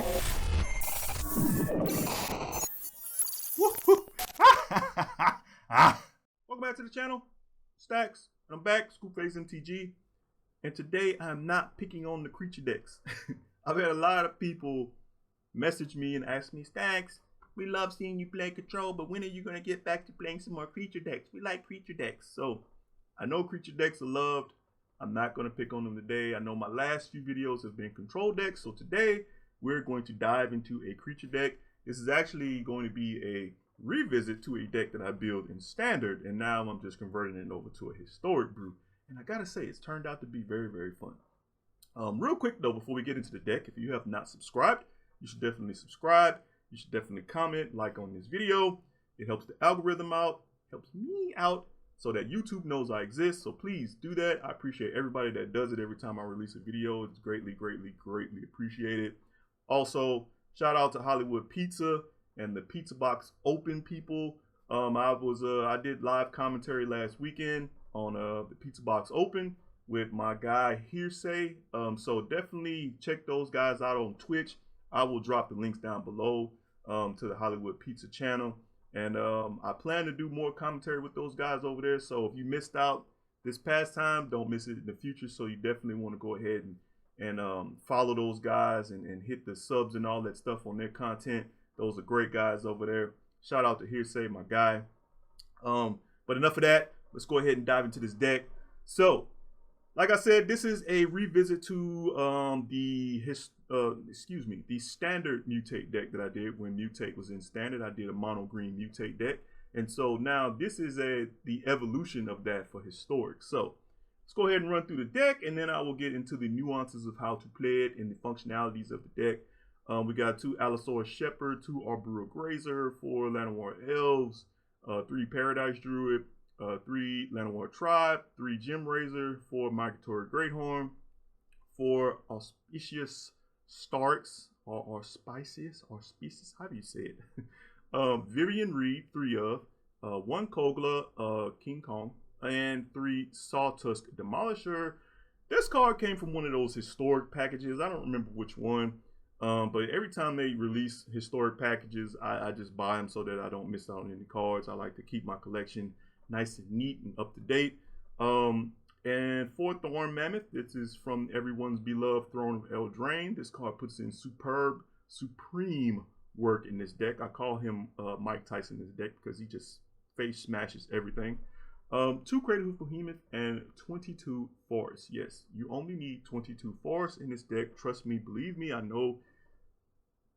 Welcome back to the channel, Stacks. I'm back, Scoopface MTG, and today I'm not picking on the creature decks. I've had a lot of people message me and ask me, Stacks, we love seeing you play control, but when are you going to get back to playing some more creature decks? We like creature decks. So I know creature decks are loved. I'm not going to pick on them today. I know my last few videos have been control decks, so today we're going to dive into a creature deck. This is actually going to be a revisit to a deck that I built in standard, and now I'm just converting it over to a historic brew. And I gotta say, it's turned out to be very, very fun. Real quick though, before we get into the deck, if you have not subscribed, you should definitely subscribe. You should definitely comment, like on this video. It helps the algorithm out, helps me out, so that YouTube knows I exist. So please do that. I appreciate everybody that does it every time I release a video. It's greatly, greatly, greatly appreciated. Also, shout out to Hollywood Pizza and the Pizza Box Open people. I did live commentary last weekend on the Pizza Box Open with my guy Hearsay. So definitely check those guys out on Twitch. I will drop the links down below to the Hollywood Pizza channel. And I plan to do more commentary with those guys over there. So if you missed out this past time, don't miss it in the future. So you definitely want to go ahead and follow those guys and hit the subs and all that stuff on their content. Those are great guys over there. Shout out to Hearsay, my guy. But enough of that. Let's go ahead and dive into this deck. So, like I said, this is a revisit to the standard Mutate deck that I did when Mutate was in standard. I did a mono green Mutate deck, and so now this is the evolution of that for historic. So let's go ahead and run through the deck, and then I will get into the nuances of how to play it and the functionalities of the deck. We got 2 Allosaurus Shepherd, 2 Arboreal Grazer, 4 Llanowar Elves, 3 Paradise Druid, 3 Llanowar Tribe, 3 Gemrazer, 4 Migratory Greathorn, 4 Auspicious Starrix, or Auspicious, how do you say it? Vivien Reid, 3 of, 1 Kogla, King Kong, and 3 Sawtusk Demolisher. This card came from one of those historic packages. I don't remember which one. But every time they release historic packages, I just buy them so that I don't miss out on any cards. I like to keep my collection nice and neat and up to date. And 4 Thorn Mammoth. This is from everyone's beloved Throne of Eldraine. This card puts in supreme work in this deck. I call him Mike Tyson in this deck because he just face smashes everything. 2 Craterhoof Behemoth and 22 forests. Yes, you only need 22 forests in this deck. Trust me, believe me, I know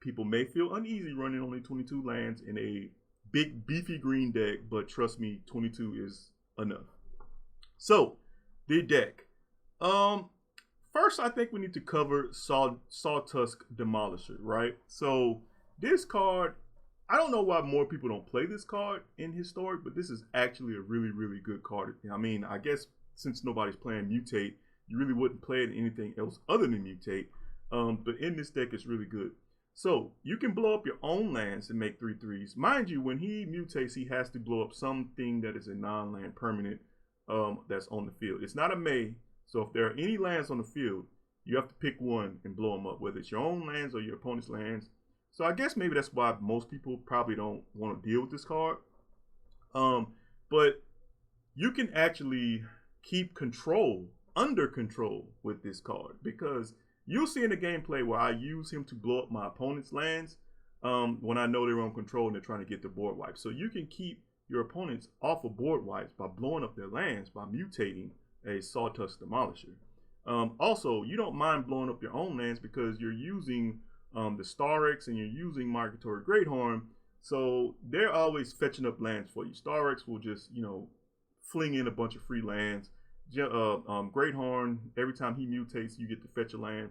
people may feel uneasy running only 22 lands in a big beefy green deck, but trust me, 22 is enough. So, the deck. First, I think we need to cover Sawtusk Demolisher, right? So, this card, I don't know why more people don't play this card in historic, but this is actually a really, really good card. I mean, I guess since nobody's playing Mutate, you really wouldn't play it in anything else other than Mutate. But in this deck, it's really good. So you can blow up your own lands and make 3/3s. Mind you, when he mutates, he has to blow up something that is a non-land permanent that's on the field. It's not a May, so if there are any lands on the field, you have to pick one and blow them up, whether it's your own lands or your opponent's lands. So I guess maybe that's why most people probably don't want to deal with this card. But you can actually keep control, under control with this card, because you'll see in the gameplay where I use him to blow up my opponent's lands when I know they're on control and they're trying to get the board wipes. So you can keep your opponents off of board wipes by blowing up their lands by mutating a Sawtusk Demolisher. Also, you don't mind blowing up your own lands because you're using the Starrix and you're using Migratory Greathorn, so they're always fetching up lands for you. Starrix will just, fling in a bunch of free lands. Greathorn, every time he mutates, you get to fetch a land.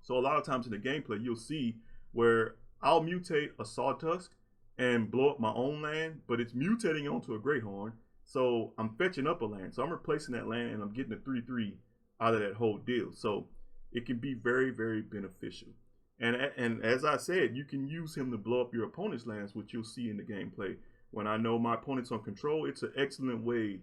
So a lot of times in the gameplay, you'll see where I'll mutate a Sawtusk and blow up my own land, but it's mutating onto a Greathorn, so I'm fetching up a land. So I'm replacing that land and I'm getting a 3/3 out of that whole deal. So it can be very, very beneficial. And as I said, you can use him to blow up your opponent's lands, which you'll see in the gameplay. When I know my opponent's on control, it's an excellent way,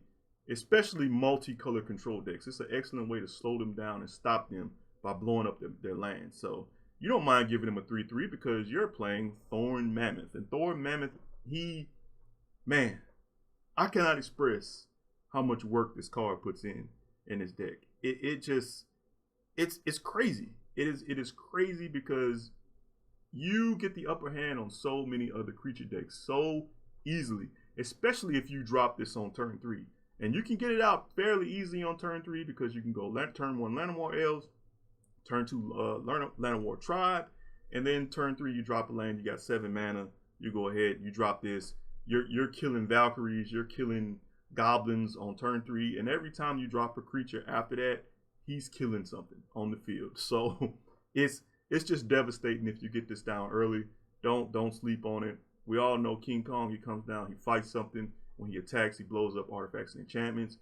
especially multicolor control decks. It's an excellent way to slow them down and stop them by blowing up their lands. So you don't mind giving him a 3/3 because you're playing Thorn Mammoth. And Thorn Mammoth, man, I cannot express how much work this card puts in his deck. It's crazy. It is crazy because you get the upper hand on so many other creature decks so easily, especially if you drop this on turn 3. And you can get it out fairly easily on turn 3 because you can go turn 1 Llanowar Elves, turn 2 Llanowar Tribe, and then turn 3 you drop a land, you got 7 mana, you go ahead, you drop this, you're killing Valkyries, you're killing Goblins on turn 3, and every time you drop a creature after that, he's killing something on the field. So it's just devastating if you get this down early. Don't sleep on it. We all know King Kong, he comes down, he fights something. When he attacks, he blows up artifacts and enchantments.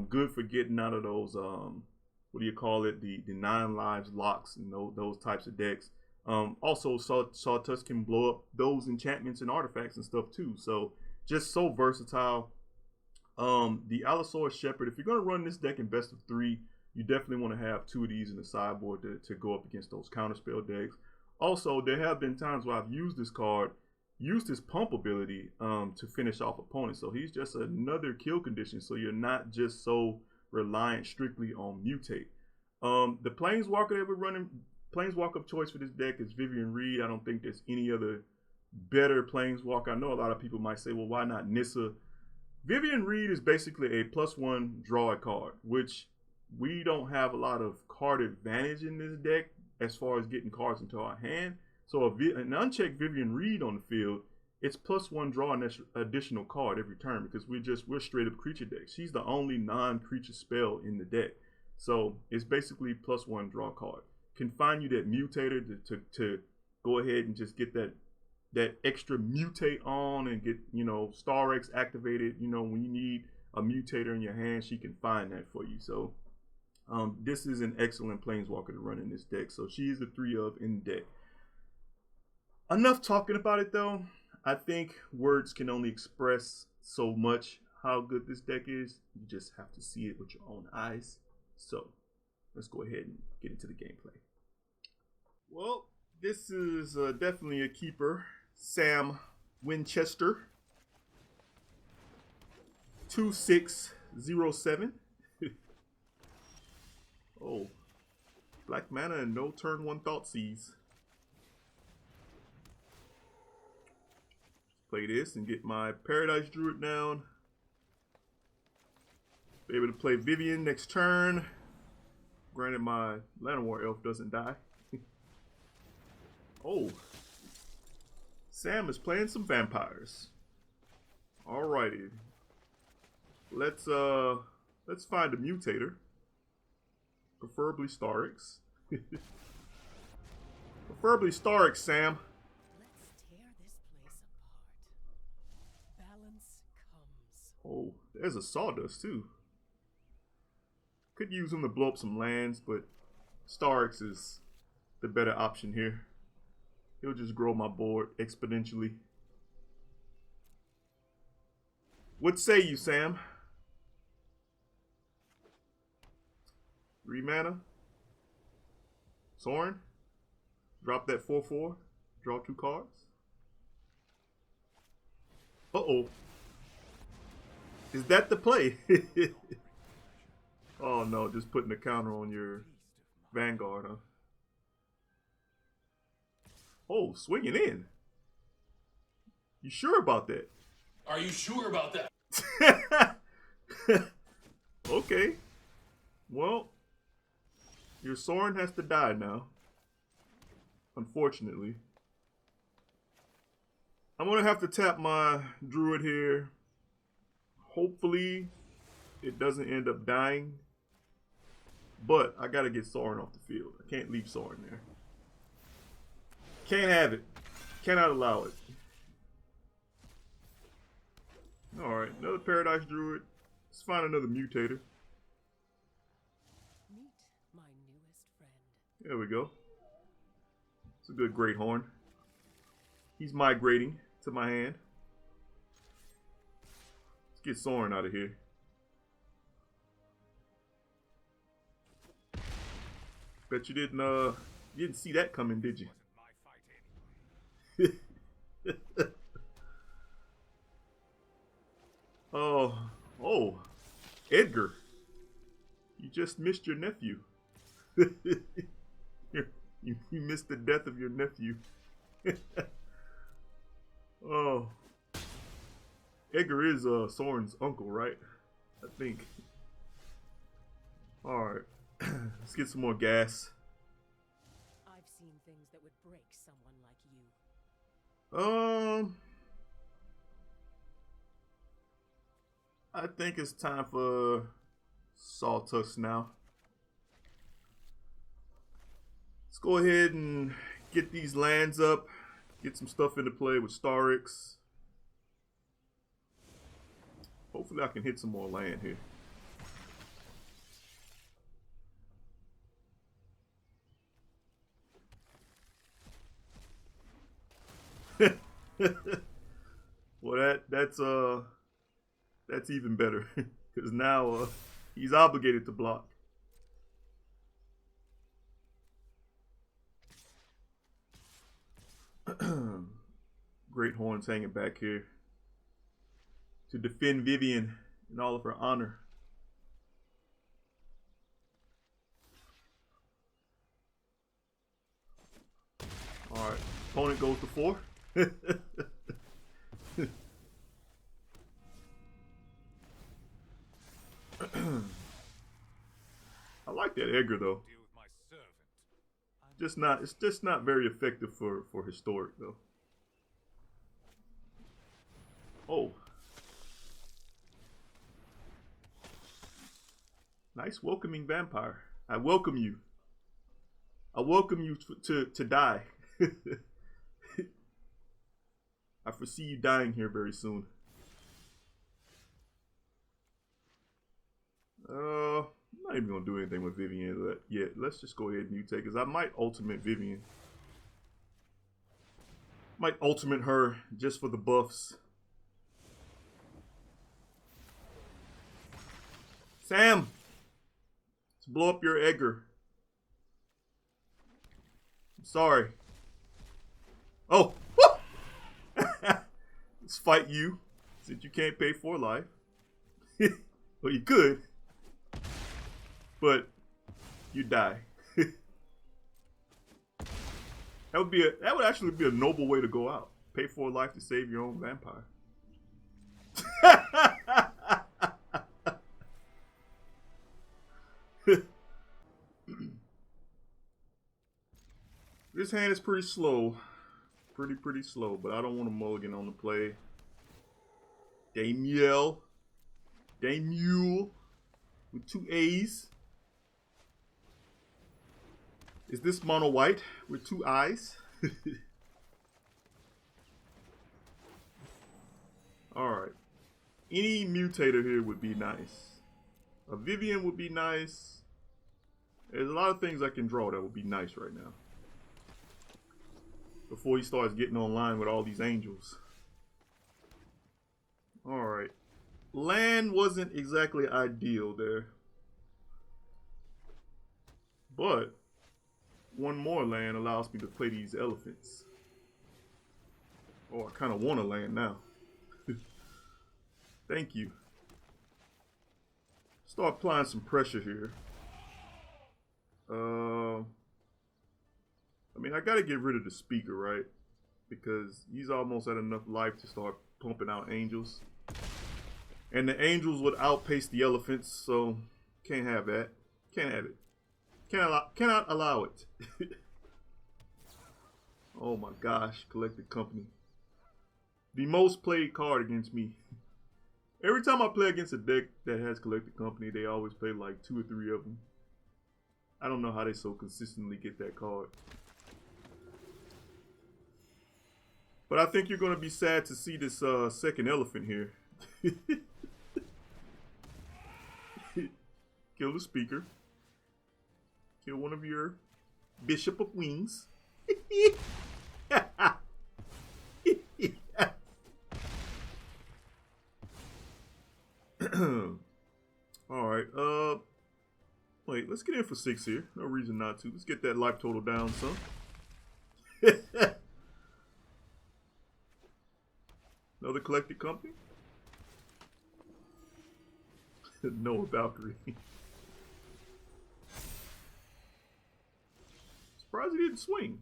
Good for getting out of those, what do you call it, the 9 lives locks and those types of decks. Also, Sawtusk can blow up those enchantments and artifacts and stuff too. So just so versatile. The Allosaurus Shepherd, if you're going to run this deck in best of 3, you definitely want to have 2 of these in the sideboard to go up against those counterspell decks. Also, there have been times where I've used this card, used his pump ability to finish off opponents. So he's just another kill condition, so you're not just so reliant strictly on Mutate. The Planeswalker that we're running, Planeswalker of choice for this deck is Vivien Reid. I don't think there's any other better Planeswalker. I know a lot of people might say, well, why not Nissa? Vivien Reid is basically a +1 draw a card, which we don't have a lot of card advantage in this deck as far as getting cards into our hand. So an unchecked Vivien Reid on the field, it's +1 draw an additional card every turn because we're straight up creature deck. She's the only non-creature spell in the deck. So it's basically +1 draw card. Can find you that mutator to go ahead and just get that extra mutate on and get, Starrix activated. When you need a mutator in your hand, she can find that for you. So this is an excellent Planeswalker to run in this deck. So she's the 3 of in the deck. Enough talking about it though. I think words can only express so much how good this deck is. You just have to see it with your own eyes. So let's go ahead and get into the gameplay. Well, this is definitely a keeper. Sam Winchester. 2607. Oh, black mana and no turn 1 Thoughtseize. Play this and get my Paradise Druid down. Be able to play Vivien next turn. Granted, my Llanowar Elf doesn't die. Oh, Sam is playing some vampires. Alrighty, let's find a mutator, preferably Starrix. Preferably Starrix, Sam. Oh, there's a Sawdust too. Could use him to blow up some lands, but Starrix is the better option here. He'll just grow my board exponentially. What say you, Sam? 3 mana. Sorin. Drop that 4/4. Draw 2 cards. Uh-oh. Is that the play? Oh no, just putting a counter on your Vanguard, huh? Oh, swinging in. You sure about that? Are you sure about that? Okay. Well, your Sorin has to die now. Unfortunately. I'm going to have to tap my Druid here. Hopefully, it doesn't end up dying. But I got to get Sorin off the field. I can't leave Sorin there. Can't have it. Cannot allow it. Alright, another Paradise Druid. Let's find another mutator. Meet my newest friend. There we go. It's a good Greathorn. He's migrating to my hand. Let's get Sorin out of here. Bet you didn't You didn't see that coming, did you? Oh, Edgar. You just missed your nephew. You missed the death of your nephew. Oh. Edgar is Soren's uncle, right? I think. Alright. Let's get some more gas. I've seen things that would break someone like you. I think it's time for Sawtusk now. Let's go ahead and get these lands up. Get some stuff into play with Starrix. Hopefully I can hit some more land here. Well, that's even better because now he's obligated to block. Greathorn's hanging back here to defend Vivien in all of her honor. All right, opponent goes to 4. I like that Edgar though. It's just not very effective for historic though. Oh. Nice welcoming vampire. I welcome you. I welcome you to die. I foresee you dying here very soon. I'm not even gonna do anything with Vivien yet. Let's just go ahead and mutate because I might ultimate Vivien. Might ultimate her just for the buffs. Sam! Let's blow up your Edgar. I'm sorry. Oh! Let's fight you, since you can't pay for life. Well, you could. But you die. That would actually be a noble way to go out. Pay for life to save your own vampire. This hand is pretty slow. Pretty slow, but I don't want a mulligan on the play. Damiel with 2 A's. Is this mono white with 2 eyes? Alright. Any mutator here would be nice. A Vivien would be nice. There's a lot of things I can draw that would be nice right now. Before he starts getting online with all these angels. Alright. Land wasn't exactly ideal there. But one more land allows me to play these elephants. Oh, I kind of want a land now. Thank you. Start applying some pressure here. I mean, I gotta get rid of the speaker, right? Because he's almost at enough life to start pumping out angels. And the angels would outpace the elephants, so can't have that. Can't have it. Cannot allow it. Oh my gosh, Collected Company. The most played card against me. Every time I play against a deck that has Collected Company, they always play like 2 or 3 of them. I don't know how they so consistently get that card. But I think you're going to be sad to see this second elephant here. Kill the speaker. Kill one of your Bishop of Wings. Alright, wait, let's get in for 6 here. No reason not to. Let's get that life total down some. Another collected company? No Valkyrie. Surprised he didn't swing.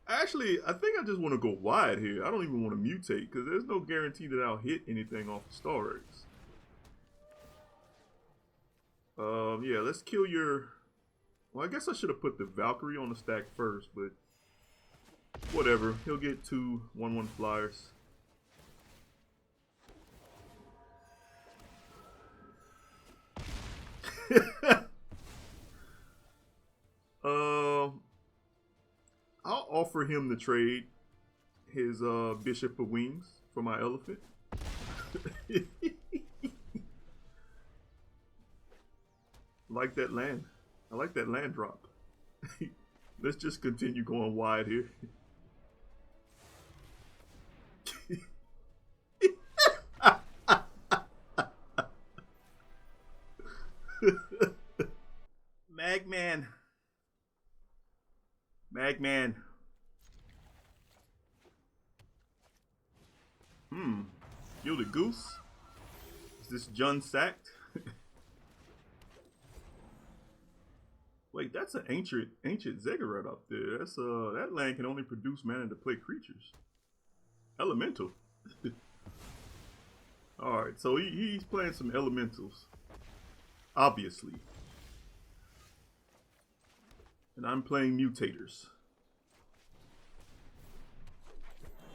Actually, I think I just want to go wide here. I don't even want to mutate because there's no guarantee that I'll hit anything off of Starrix. Yeah, let's kill your... Well, I guess I should have put the Valkyrie on the stack first, but whatever. He'll get 2 1/1 flyers. I'll offer him to trade his Bishop of Wings for my elephant. Like that land. I like that land drop. Let's just continue going wide here. Magman. Magman. Gilded Goose. Is this Jun sacked? Wait, that's an ancient Ziggurat up there. That's that land can only produce mana to play creatures. Elemental. Alright, so he's playing some elementals. Obviously. And I'm playing mutators.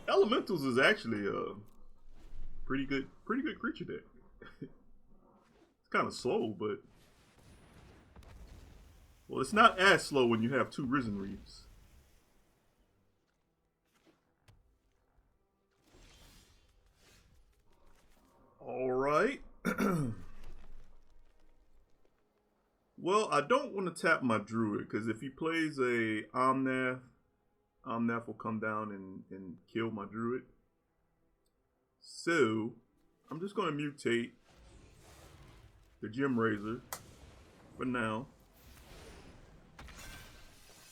Elementals is actually a pretty good creature deck. It's kind of slow, but well, it's not as slow when you have 2 Risen Reefs. All right. Well, I don't want to tap my Druid, because if he plays a Omnath, Omnath will come down and kill my Druid. So, I'm just going to mutate the Gemrazer for now.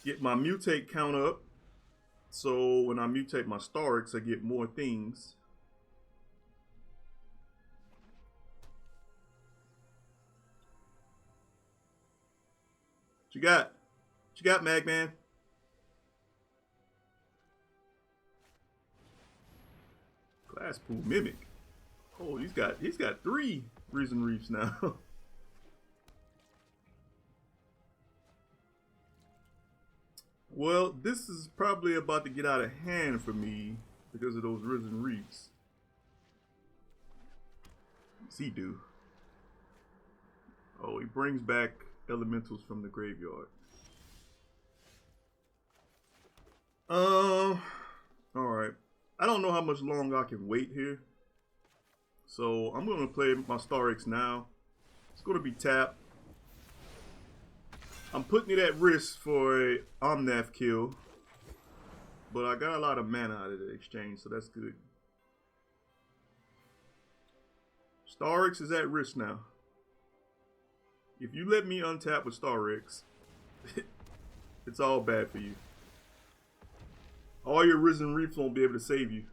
Get my mutate count up, so when I mutate my Starrix, I get more things. What you got? What you got, Magman? Glasspool Mimic. Oh, he's got 3 Risen Reefs now. Well, this is probably about to get out of hand for me because of those Risen Reefs. What's he do? Oh, he brings back elementals from the graveyard. Alright. I don't know how much longer I can wait here. So I'm gonna play my Starrix now. It's gonna be tapped. I'm putting it at risk for a Omnath kill. But I got a lot of mana out of the exchange, so that's good. Starrix is at risk now. If you let me untap with Starrix, it's all bad for you. All your Risen Reefs won't be able to save you.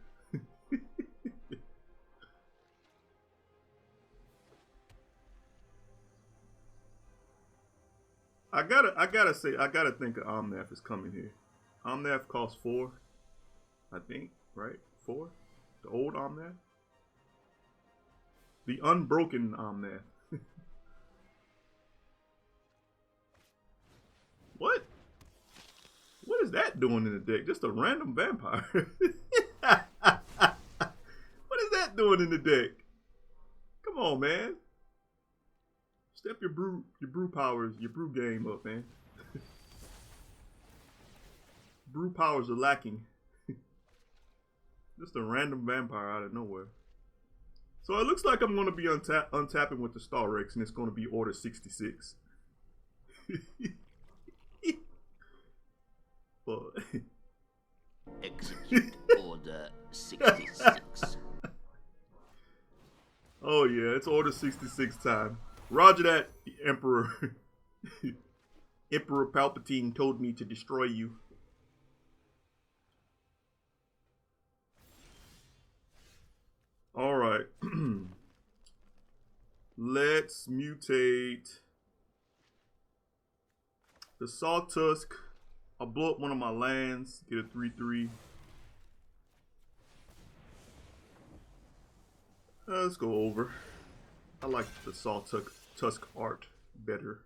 I gotta think of Omnath is coming here. Omnath costs 4, I think, right? 4? The old Omnath? The unbroken Omnath. What? What is that doing in the deck? Just a random vampire. What is that doing in the deck? Come on, man. Step your brew powers, your brew game up, man. Brew powers are lacking. Just a random vampire out of nowhere. So it looks like I'm going to be untapping with the Starrix, and it's going to be order 66. Execute order 66. Oh yeah, it's order the 66th time. Roger that, Emperor. Emperor Palpatine told me to destroy you. Alright. Let's mutate the Sawtusk. I'll blow up one of my lands, get a 3/3. Let's go over. I like the Sawtusk art better.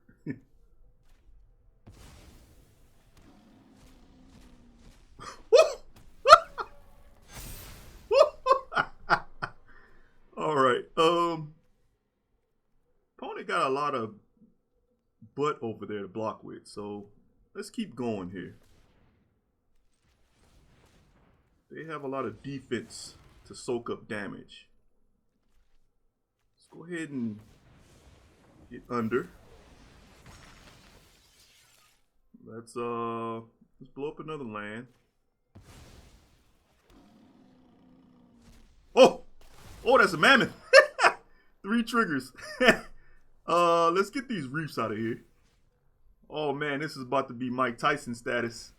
Alright, opponent got a lot of butt over there to block with, so let's keep going here. They have a lot of defense to soak up damage. Let's go ahead and get under. Let's blow up another land. Oh, that's a mammoth. 3 triggers. Let's get these reefs out of here. Oh man, this is about to be Mike Tyson status.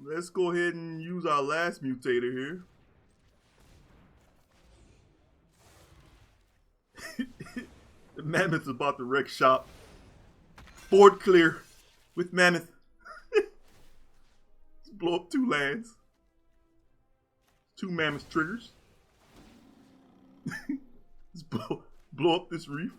Let's go ahead and use our last mutator here. The mammoth's about to wreck shop. Board clear with mammoth. Let's blow up 2 lands. 2 mammoth triggers. Let's blow up this reef.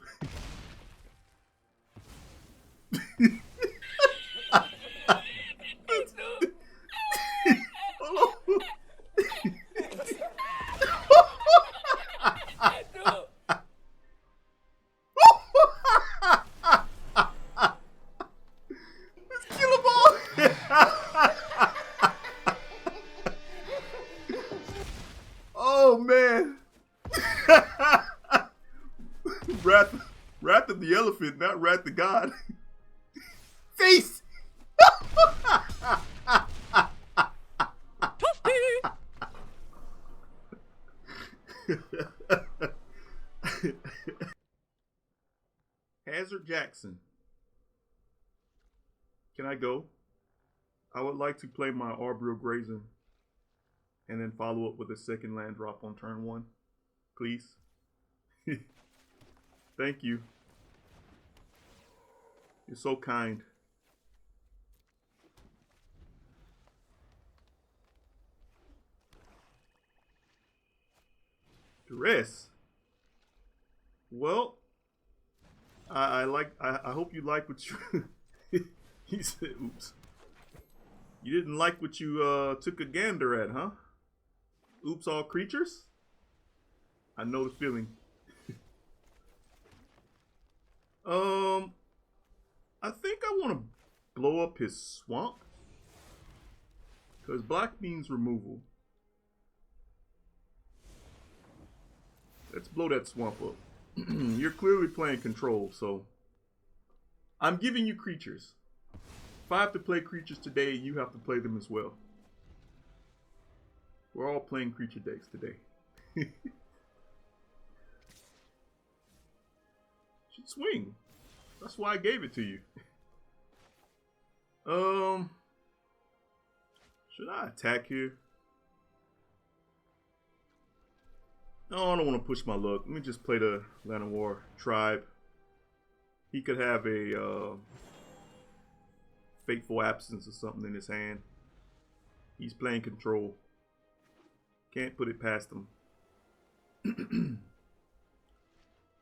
Oh man. Wrath of the elephant, not Wrath the God. Face! Hazard Jackson. Can I go? I would like to play my Arboreal Grazer and then follow up with a second land drop on turn 1. Please. Thank you. You're so kind. Duress. Well, I hope you like what you he said, oops. You didn't like what you took a gander at, huh? Oops, all creatures? I know the feeling. I think I want to blow up his swamp. Because black means removal. Let's blow that swamp up. You're clearly playing control, so I'm giving you creatures. If I have to play creatures today, you have to play them as well. We're all playing creature decks today. Should swing. That's why I gave it to you. Should I attack here? No, I don't want to push my luck. Let me just play the Llanowar Tribe. He could have a Fateful Absence or something in his hand. He's playing control. Can't put it past him.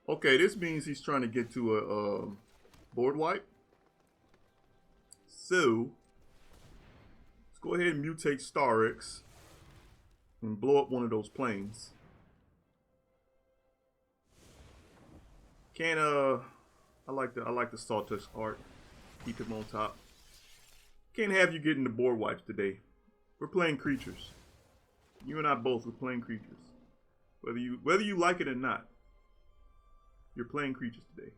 Okay, this means he's trying to get to a board wipe. So, let's go ahead and mutate Starrix and blow up one of those planes. Can't I like the Sawtusk art. Keep him on top. Can't have you getting the board wipes today. We're playing creatures. You and I both, we're playing creatures. Whether you like it or not, you're playing creatures today.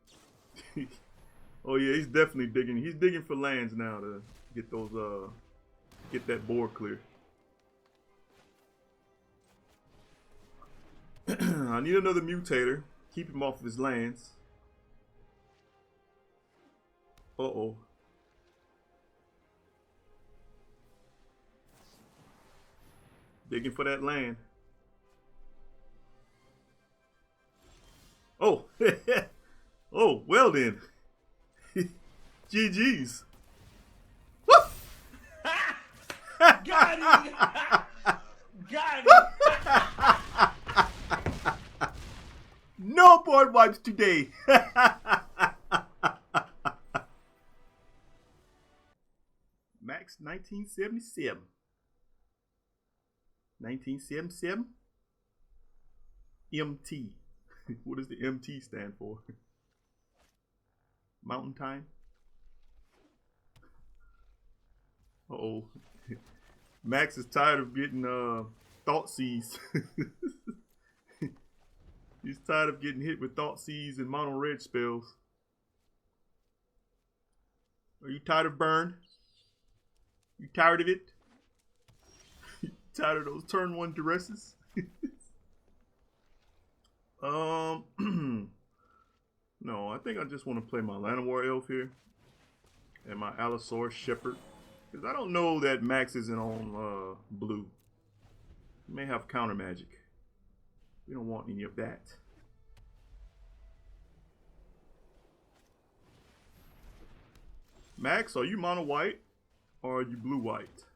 Oh yeah, he's definitely digging. He's digging for lands now to get those get that board clear. I need another mutator. Keep him off of his lands. Uh-oh. Digging for that land. Oh. Oh, well then. GG's. Woo! Got him! Got him! No board wipes today. Max 1977. 1977? MT. What does the MT stand for? Mountain time? Uh-oh. Max is tired of getting thought seized. He's tired of getting hit with thought seize and mono red spells. Are you tired of burn? You tired of it? You tired of those turn 1 duresses? No, I think I just want to play my Llanowar Elf here. And my Allosaurus Shepherd. Because I don't know that Max isn't on blue. He may have counter magic. We don't want any of that. Max, are you mono white or are you blue white?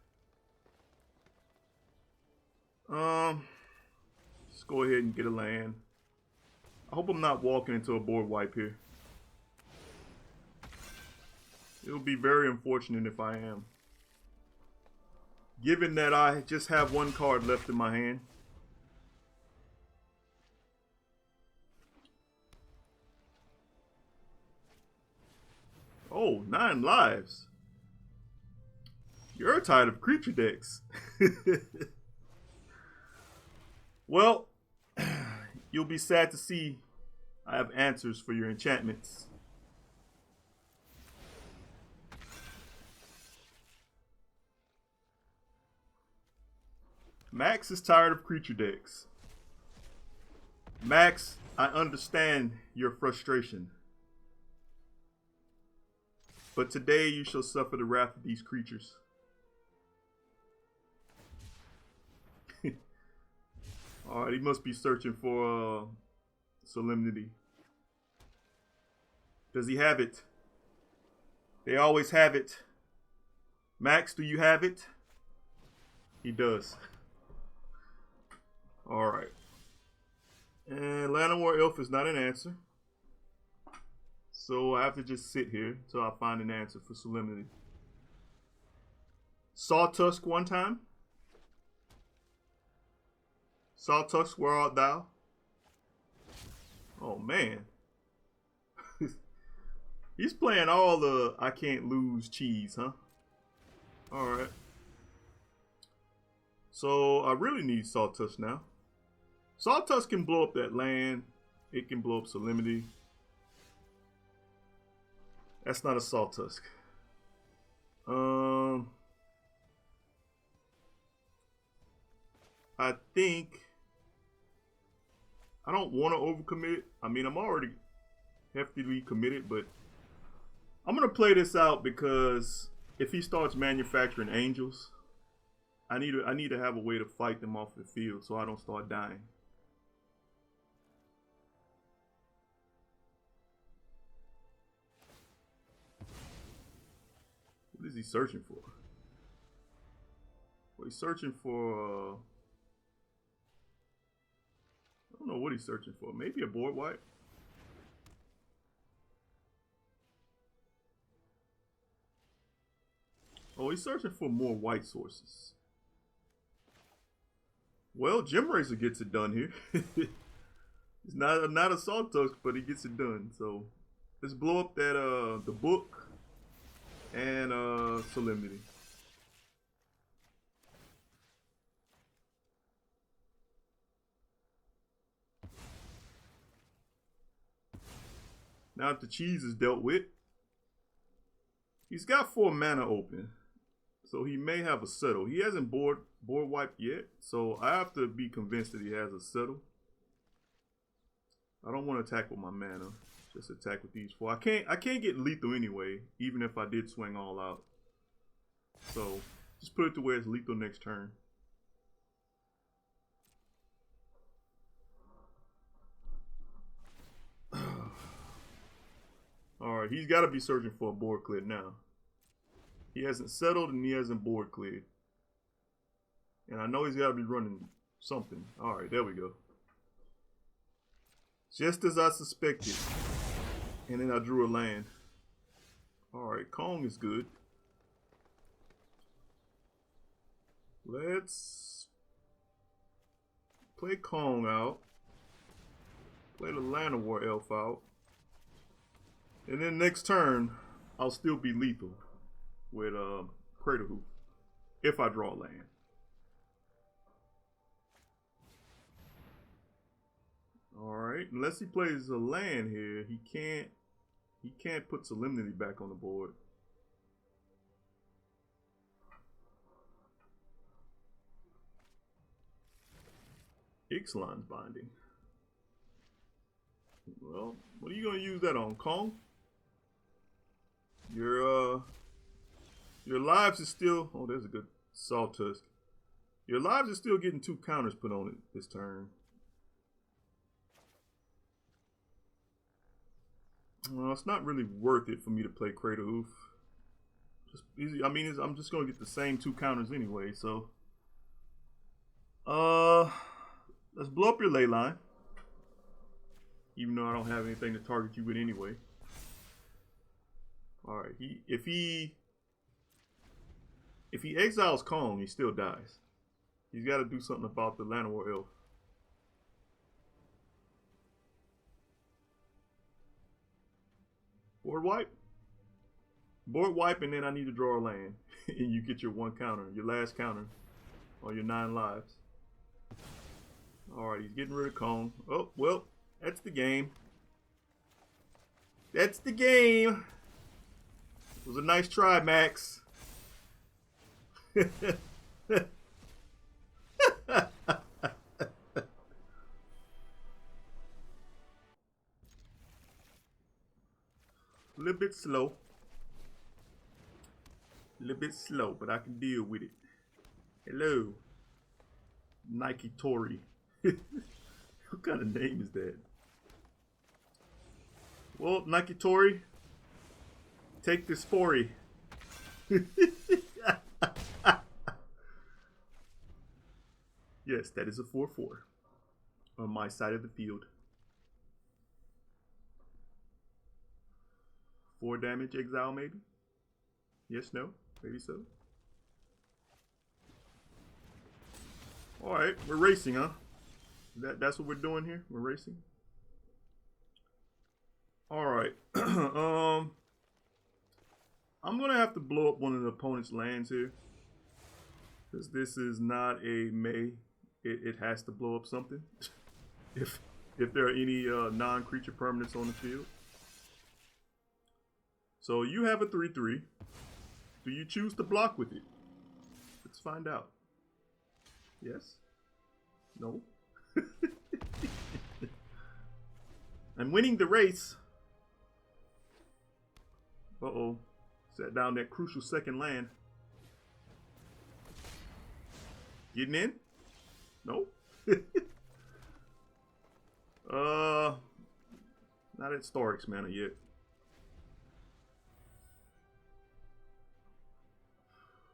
Let's go ahead and get a land. I hope I'm not walking into a board wipe here. It'll be very unfortunate if I am. Given that I just have 1 card left in my hand. Oh, 9 lives. You're tired of creature decks. Well, you'll be sad to see I have answers for your enchantments. Max is tired of creature decks. Max, I understand your frustration. But today you shall suffer the wrath of these creatures. Alright, he must be searching for Solemnity. Does he have it? They always have it. Max, do you have it? He does. Alright. And Llanowar Elf is not an answer. So I have to just sit here until I find an answer for Solemnity. Sawtusk one time. Sawtusk, where art thou? Oh man. He's playing all the I can't lose cheese, huh? Alright. So I really need Sawtusk now. Sawtusk can blow up that land. It can blow up Solemnity. That's not a Sawtusk. I think I don't want to overcommit. I mean, I'm already heftily committed, but I'm gonna play this out because if he starts manufacturing angels, I need to have a way to fight them off the field so I don't start dying. What is he searching for? Well, he's searching for I don't know what he's searching for. Maybe a board wipe. Oh, he's searching for more white sources. Well, Gemrazer gets it done here. It's not a Sawtusk, but he gets it done. So let's blow up that the book and Solemnity. Now that the cheese is dealt with, he's got 4 mana open. So he may have a settle. He hasn't board wiped yet. So I have to be convinced that he has a settle. I don't want to attack with my mana. Just attack with these 4. I can't get lethal anyway, even if I did swing all out. So just put it to where it's lethal next turn. Alright, he's got to be searching for a board clear now. He hasn't settled and he hasn't board cleared. And I know he's got to be running something. Alright, there we go. Just as I suspected. And then I drew a land. Alright, Kong is good. Let's play Kong out. Play the Llanowar Elf out. And then next turn, I'll still be lethal with Craterhoof if I draw land. Alright, unless he plays a land here, he can't put Solemnity back on the board. Ixalan's Binding. Well, what are you gonna use that on, Kong? Your lives is still, oh, there's a good Sawtusk. Your lives is still getting 2 counters put on it this turn. Well, it's not really worth it for me to play Craterhoof. Just easy. I mean, I'm just gonna get the same 2 counters anyway. So, let's blow up your ley line. Even though I don't have anything to target you with anyway. All right. If he exiles Kong, he still dies. He's got to do something about the Llanowar Elf. Board wipe. Board wipe, and then I need to draw a land. And you get your 1 counter, your last counter on your 9 lives. Alright, he's getting rid of Kong. Oh, well, that's the game. That's the game. It was a nice try, Max. A little bit slow. A little bit slow, but I can deal with it. Hello. Migratory. What kind of name is that? Well, Migratory, take this 40. Yes, that is a 4/4 on my side of the field. 4 damage exile, maybe? Yes, no? Maybe so. Alright, we're racing, huh? That's what we're doing here? We're racing? Alright. I'm gonna have to blow up one of the opponent's lands here. Because this is not a May. It has to blow up something. if there are any non-creature permanents on the field. So you have a 3/3. Do you choose to block with it? Let's find out. Yes? No? I'm winning the race. Uh-oh. Set down that crucial second land. Getting in? No? Not at Starrix mana yet.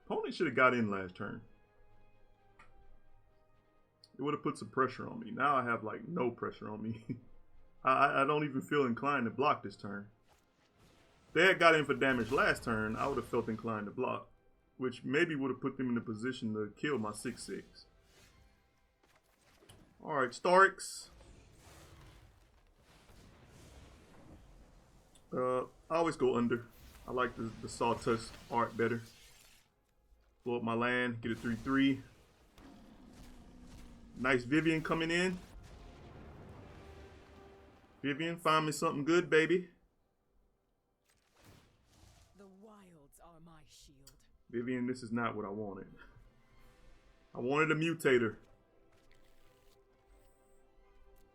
Opponent should have got in last turn. It would have put some pressure on me. Now I have like no pressure on me. I don't even feel inclined to block this turn. If they had got in for damage last turn, I would have felt inclined to block. Which maybe would have put them in a position to kill my 6/6. Alright, Starrix. I always go under. I like the Sawtusk art better. Blow up my land, get a 3/3. Nice Vivien coming in. Vivien, find me something good, baby. Vivien, this is not what I wanted. I wanted a mutator.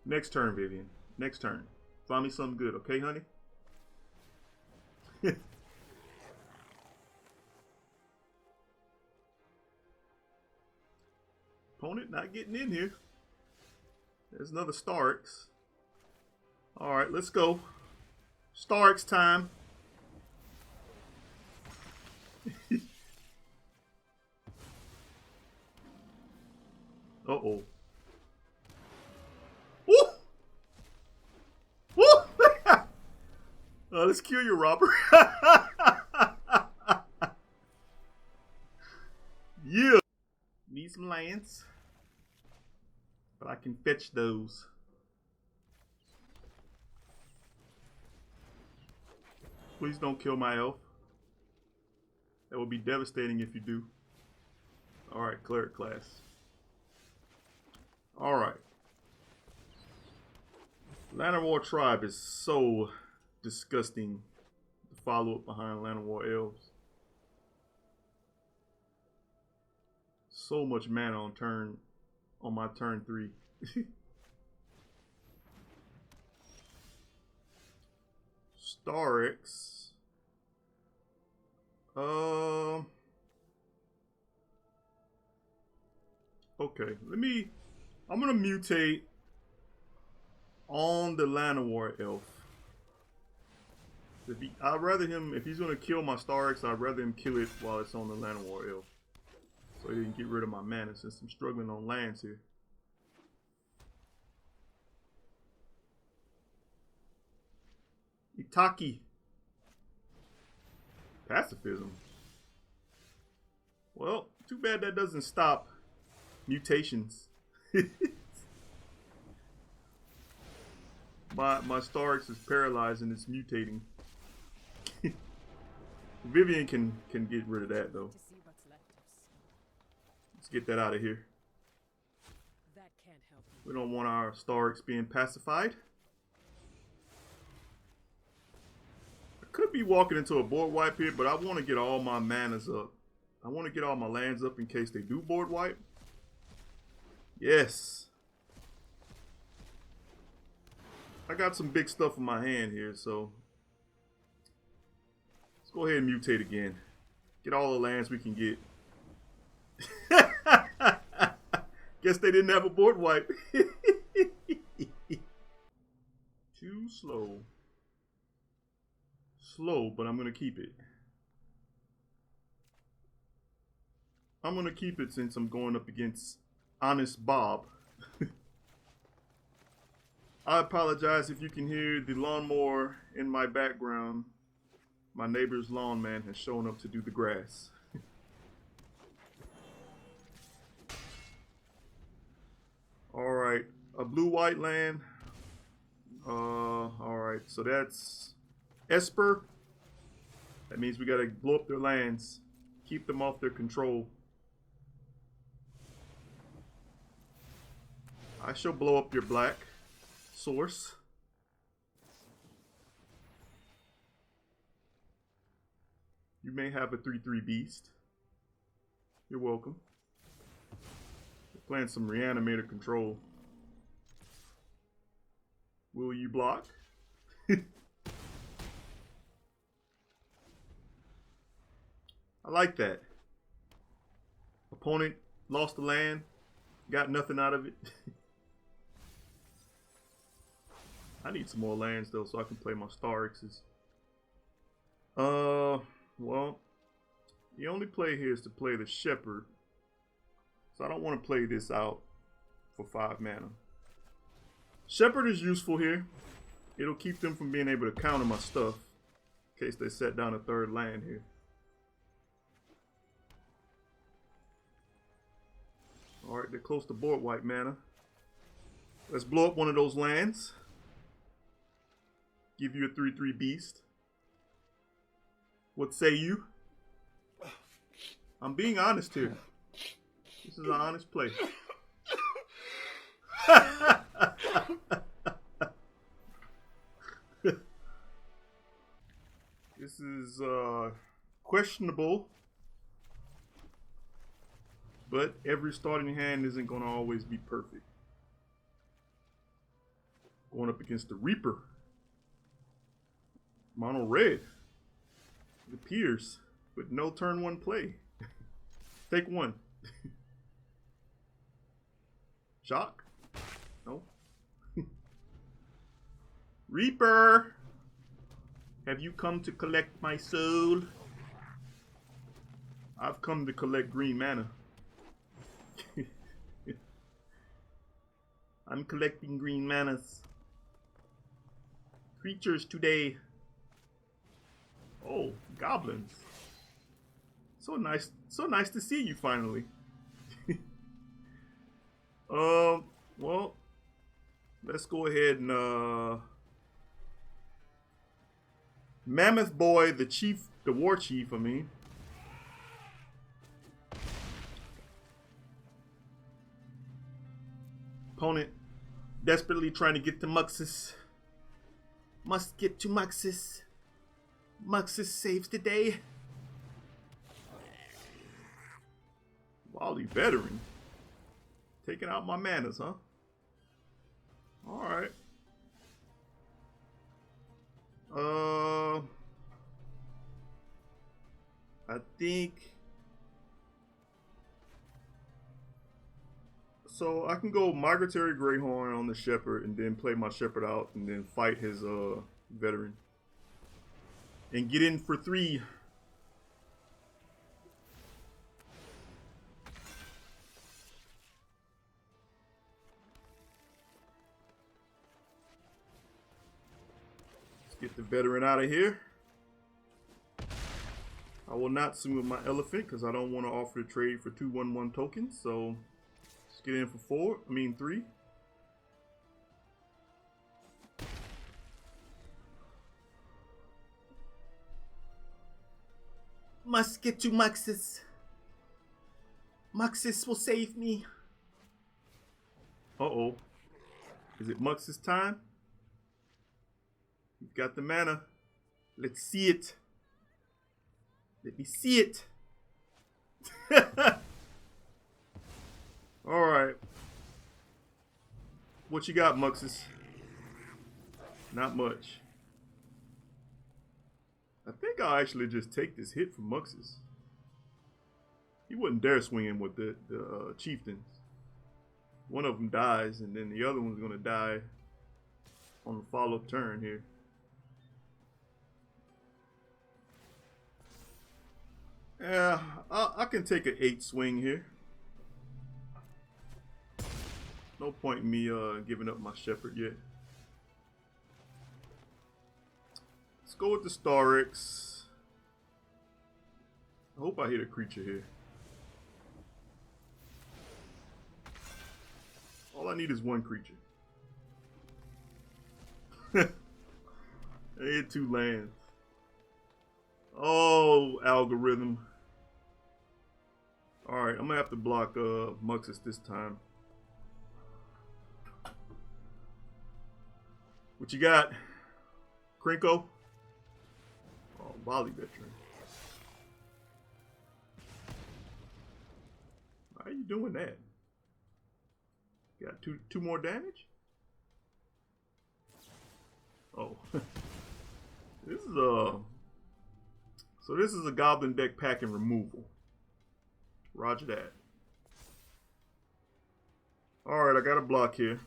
Next turn, Vivien. Next turn. Find me something good, okay, honey? Opponent not getting in here. There's another Starrix. Alright, let's go. Starrix time. Uh-oh. Woo! Woo! Let's kill you, Robert. Yeah. Need some lands. But I can fetch those. Please don't kill my elf. That would be devastating if you do. Alright, cleric class. Alright. Llanowar Tribe is so disgusting. The follow-up behind Llanowar Elves. So much mana on my turn 3. Starrix. Okay, I'm gonna mutate on the Llanowar Elf. If he's gonna kill my Starrix, I'd rather him kill it while it's on the Llanowar Elf. So he didn't get rid of my mana since I'm struggling on lands here. Itaki. Pacifism. Well, too bad that doesn't stop mutations. My Starrix is paralyzed and it's mutating. Vivien can get rid of that though. Let's get that out of here. That can't help you. We don't want our Starrix being pacified. I could be walking into a board wipe here, but I want to get all my manas up. I want to get all my lands up in case they do board wipe. Yes. I got some big stuff in my hand here, so let's go ahead and mutate again. Get all the lands we can get. Guess they didn't have a board wipe. Too slow. Slow, but I'm going to keep it. I'm going to keep it since I'm going up against Honest Bob. I apologize if you can hear the lawnmower in my background. My neighbor's lawn man has shown up to do the grass. Alright, a blue-white land. Alright, so that's Esper. That means we gotta blow up their lands. Keep them off their control. I shall blow up your black source. You may have a 3/3 beast. You're welcome. We're playing some Reanimator control. Will you block? I like that. Opponent lost the land, got nothing out of it. I need some more lands though so I can play my Starrixes. Well, the only play here is to play the Shepherd. So I don't want to play this out for 5 mana. Shepherd is useful here. It'll keep them from being able to counter my stuff in case they set down a 3rd land here. Alright, they're close to board wipe mana. Let's blow up one of those lands. Give you a 3/3 beast. What say you? I'm being honest here. This is an honest play. This is questionable But every starting hand isn't going to always be perfect. Going up against the Reaper. Mono red. It appears, with no turn 1 play. Take 1. Shock? No. Reaper! Have you come to collect my soul? I've come to collect green mana. I'm collecting green manas. Creatures today. Oh, goblins. So nice to see you finally. Well, let's go ahead and Mammoth Boy, the war chief, I mean. Opponent desperately trying to get to Muxus. Must get to Muxus. Muxus saves the day. Wily veteran. Taking out my manas, huh? Alright. I think so I can go Migratory Greathorn on the Shepherd and then play my Shepherd out and then fight his veteran. And get in for 3. Let's get the veteran out of here. I will not swing with my elephant because I don't want to offer to trade for 2/1/1 tokens. So let's get in for 3. Must get to Muxus. Muxus will save me. Uh-oh. Is it Muxus time? You've got the mana. Let's see it. Let me see it. Alright. What you got, Muxus? Not much. I think I'll actually just take this hit from Muxus. He wouldn't dare swing in with the chieftains. One of them dies, and then the other one's going to die on the follow-up turn here. Yeah, I can take an 8 swing here. No point in me giving up my Shepherd yet. Let's go with the Starrix. I hope I hit a creature here. All I need is 1 creature. I hit 2 lands. Oh, algorithm. Alright, I'm gonna have to block Muxus this time. What you got? Krinko? Oh, Wily veteran. Why are you doing that? Got two more damage? Oh. This is so this is a goblin deck pack and removal. Roger that. Alright, I got a block here.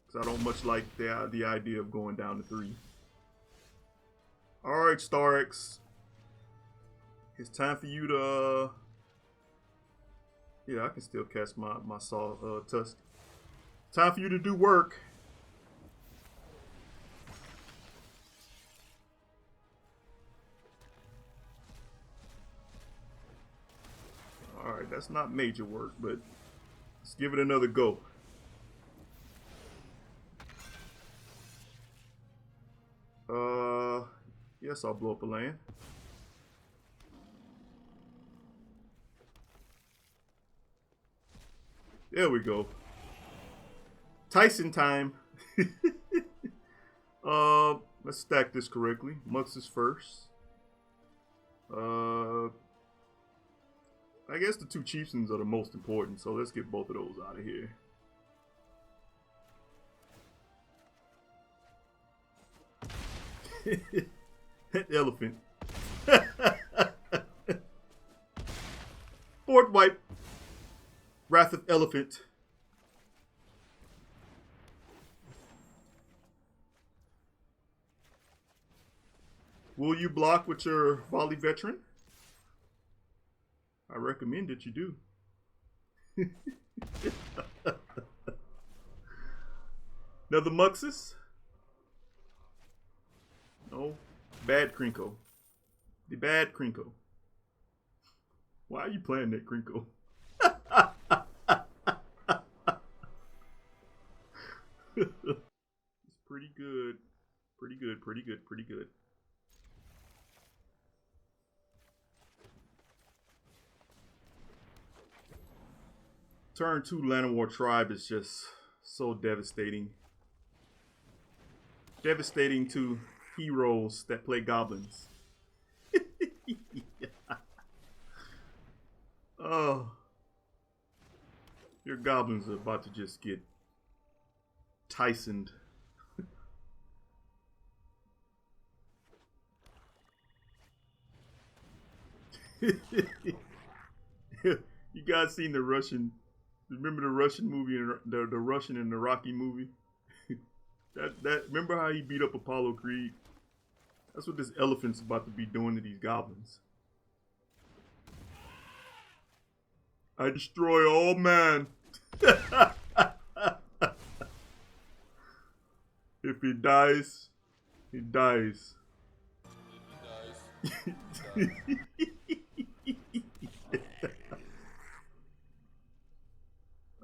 Because I don't much like the idea of going down to 3. Alright, Starrix. It's time for you to... yeah, I can still cast my Sawtusk. Time for you to do work. Alright, that's not major work, but let's give it another go. Yes, I'll blow up a land. There we go. Tyson time. Let's stack this correctly. Muxus first. I guess the 2 chieftains are the most important, so let's get both of those out of here. That elephant. Board wipe. Wrath of Elephant. Will you block with your volley veteran? I recommend that you do. Another Muxus? No. Bad Krinko. The bad Krinko. Why are you playing that Krinko? It's pretty good. Pretty good, pretty good, pretty good. Turn 2 Llanowar Tribe is just so devastating. Devastating to heroes that play goblins. Oh. Your goblins are about to just get Tysoned. You guys seen the Russian? Remember the Russian movie and the Russian and the Rocky movie? that remember how he beat up Apollo Creed? That's what this elephant's about to be doing to these goblins. I destroy all man. If he dies, he dies.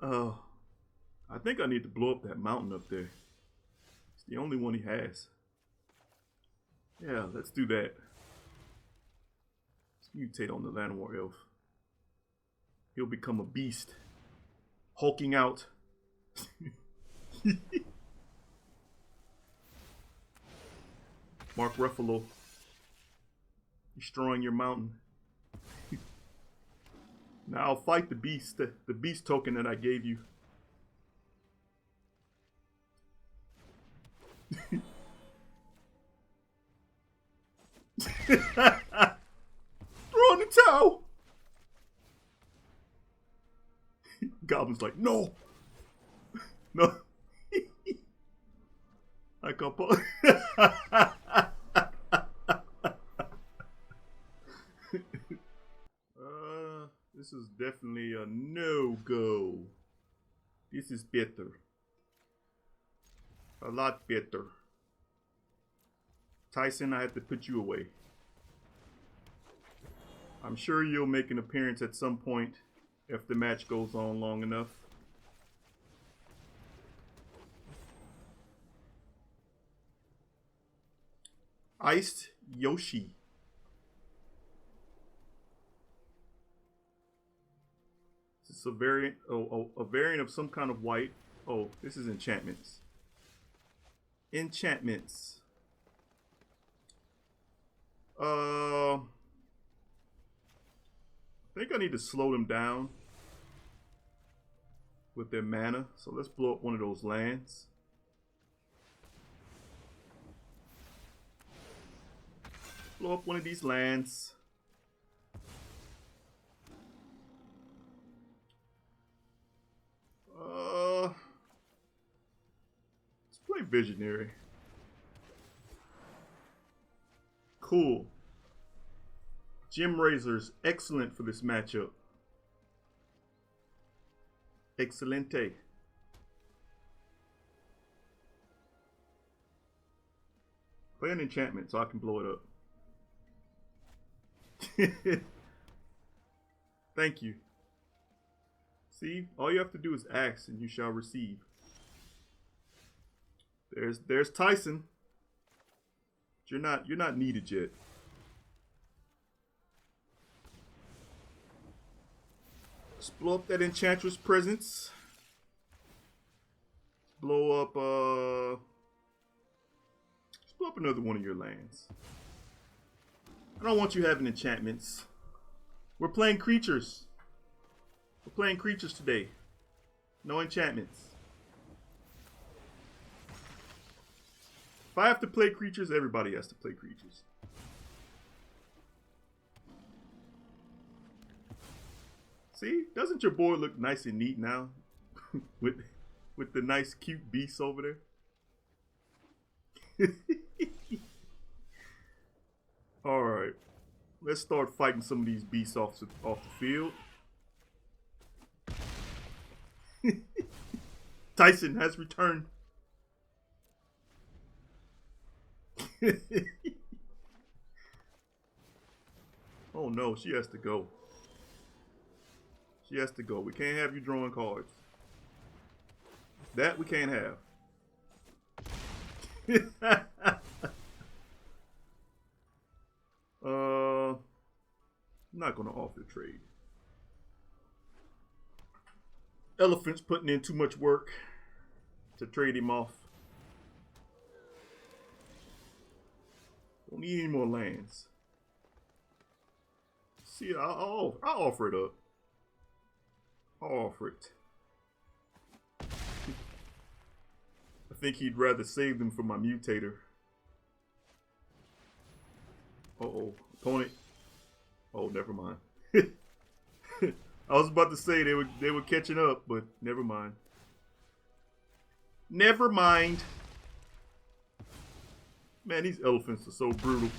Oh, I think I need to blow up that mountain up there. It's the only one he has. Yeah, let's do that. Let's mutate on the Llanowar Elf. He'll become a beast. Hulking out. Mark Ruffalo. Destroying your mountain. Now I'll fight the beast. The beast token that I gave you. Throw in the towel. Goblin's like, no. No. I can't put. This is definitely a no-go. This is better. A lot better. Tyson, I have to put you away. I'm sure you'll make an appearance at some point if the match goes on long enough. Iced Yoshi. This is a variant, a variant of some kind of white. Oh, this is enchantments. Enchantments. I think I need to slow them down with their mana. So let's blow up one of those lands. Blow up one of these lands. Let's play Visionary. Cool. Gemrazer's excellent for this matchup. Excelente. Play an enchantment so I can blow it up. Thank you. See, all you have to do is ask and you shall receive. There's Tyson. But you're not needed yet. Let's blow up that Enchantress Presence. Blow up let's blow up another one of your lands. I don't want you having enchantments. We're playing creatures. We're playing creatures today. No enchantments. If I have to play creatures, everybody has to play creatures. See? Doesn't your board look nice and neat now? with the nice cute beasts over there? Alright. Let's start fighting some of these beasts off the field. Tyson has returned. Oh no, she has to go. She has to go. We can't have you drawing cards. That we can't have. I'm not gonna offer trade. Elephant's putting in too much work to trade him off. Don't need any more lands. See, I'll offer it up. I'll offer it. I think he'd rather save them for my mutator. Uh-oh. Opponent. Oh, never mind. I was about to say they were catching up, but never mind. Never mind. Man, these elephants are so brutal.